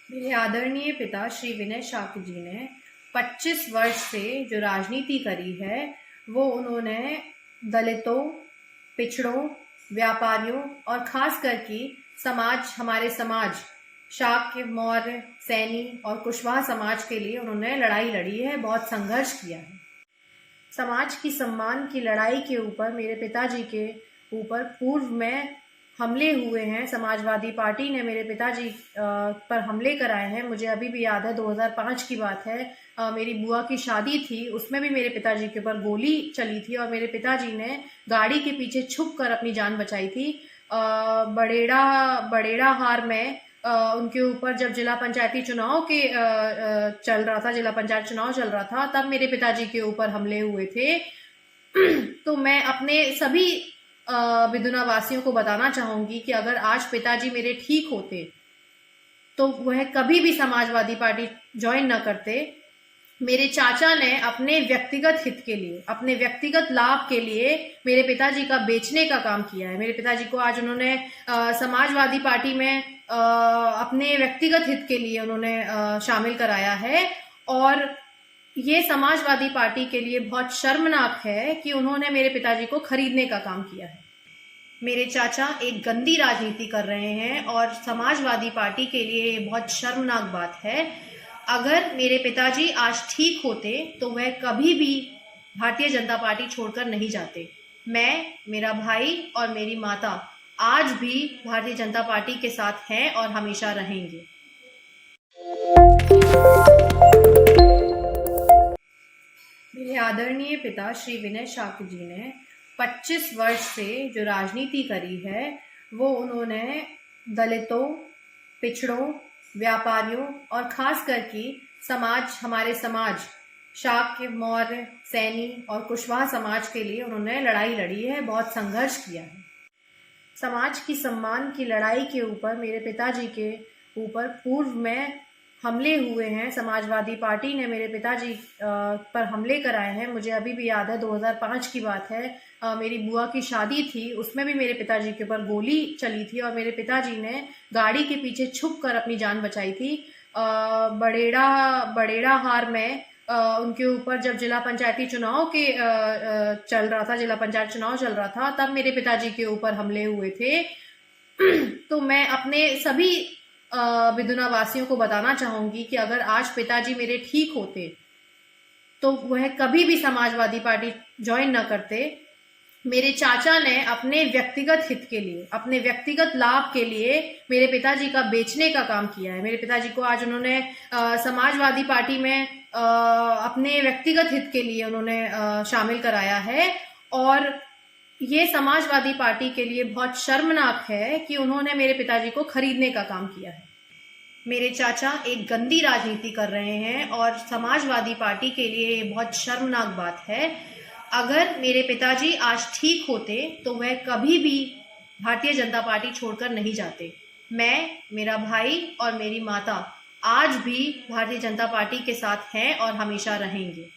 मेरे आदरणीय पिता श्री विनय शाक्य जी ने 25 वर्ष से जो राजनीति करी है वो उन्होंने दलितों, पिछड़ों, व्यापारियों और खास करके हमारे समाज शाक्य, मौर्य, सैनी और कुशवाहा समाज के लिए उन्होंने लड़ाई लड़ी है, बहुत संघर्ष किया है। समाज की सम्मान की लड़ाई के ऊपर मेरे पिताजी के ऊपर पूर्व में हमले हुए हैं। समाजवादी पार्टी ने मेरे पिताजी पर हमले कराए हैं। मुझे अभी भी याद है, 2005 की बात है। मेरी बुआ की शादी थी, उसमें भी मेरे पिताजी के ऊपर गोली चली थी और मेरे पिताजी ने गाड़ी के पीछे छुप कर अपनी जान बचाई थी। बड़ेड़ा हार में उनके ऊपर जब जिला पंचायती चुनाव के चल रहा था, जिला पंचायत चुनाव चल रहा था, तब मेरे पिताजी के ऊपर हमले हुए थे। तो मैं अपने सभी बिदुना वासियों को बताना चाहूंगी कि अगर आज पिताजी मेरे ठीक होते तो वह कभी भी समाजवादी पार्टी ज्वाइन न करते। मेरे चाचा ने अपने व्यक्तिगत हित के लिए, अपने व्यक्तिगत लाभ के लिए मेरे पिताजी का बेचने का काम किया है। मेरे पिताजी को आज उन्होंने समाजवादी पार्टी में अपने व्यक्तिगत हित के लिए उन्होंने शामिल कराया है और ये समाजवादी पार्टी के लिए बहुत शर्मनाक है कि उन्होंने मेरे पिताजी को खरीदने का काम किया है। मेरे चाचा एक गंदी राजनीति कर रहे हैं और समाजवादी पार्टी के लिए ये बहुत शर्मनाक बात है। अगर मेरे पिताजी आज ठीक होते तो वह कभी भी भारतीय जनता पार्टी छोड़कर नहीं जाते। मैं, मेरा भाई और मेरी माता आज भी भारतीय जनता पार्टी के साथ हैं और हमेशा रहेंगे। मेरे आदरणीय पिता श्री विनय शाक्य जी ने 25 वर्ष से जो राजनीति करी है वो उन्होंने दलितों, पिछड़ों, व्यापारियों और खास करके हमारे समाज शाक्य, मौर्य, सैनी और कुशवाहा समाज के लिए उन्होंने लड़ाई लड़ी है, बहुत संघर्ष किया है। समाज की सम्मान की लड़ाई के ऊपर मेरे पिताजी के ऊपर पूर्व में हमले हुए हैं। समाजवादी पार्टी ने मेरे पिताजी पर हमले कराए हैं। मुझे अभी भी याद है, 2005 की बात है। मेरी बुआ की शादी थी, उसमें भी मेरे पिताजी के ऊपर गोली चली थी और मेरे पिताजी ने गाड़ी के पीछे छुप कर अपनी जान बचाई थी। बड़ेड़ा हार में उनके ऊपर जब जिला पंचायती चुनाव के चल रहा था, जिला पंचायत चुनाव चल रहा था, तब मेरे पिताजी के ऊपर हमले हुए थे। तो मैं अपने सभी बिदुना वासियों को बताना चाहूंगी कि अगर आज पिताजी मेरे ठीक होते तो वह कभी भी समाजवादी पार्टी ज्वाइन न करते। मेरे चाचा ने अपने व्यक्तिगत हित के लिए, अपने व्यक्तिगत लाभ के लिए मेरे पिताजी का बेचने का काम किया है। मेरे पिताजी को आज उन्होंने समाजवादी पार्टी में अपने व्यक्तिगत हित के लिए उन्होंने शामिल कराया है और ये समाजवादी पार्टी के लिए बहुत शर्मनाक है कि उन्होंने मेरे पिताजी को खरीदने का काम किया है। मेरे चाचा एक गंदी राजनीति कर रहे हैं और समाजवादी पार्टी के लिए ये बहुत शर्मनाक बात है। अगर मेरे पिताजी आज ठीक होते तो वह कभी भी भारतीय जनता पार्टी छोड़कर नहीं जाते। मैं, मेरा भाई और मेरी माता आज भी भारतीय जनता पार्टी के साथ हैं और हमेशा रहेंगे।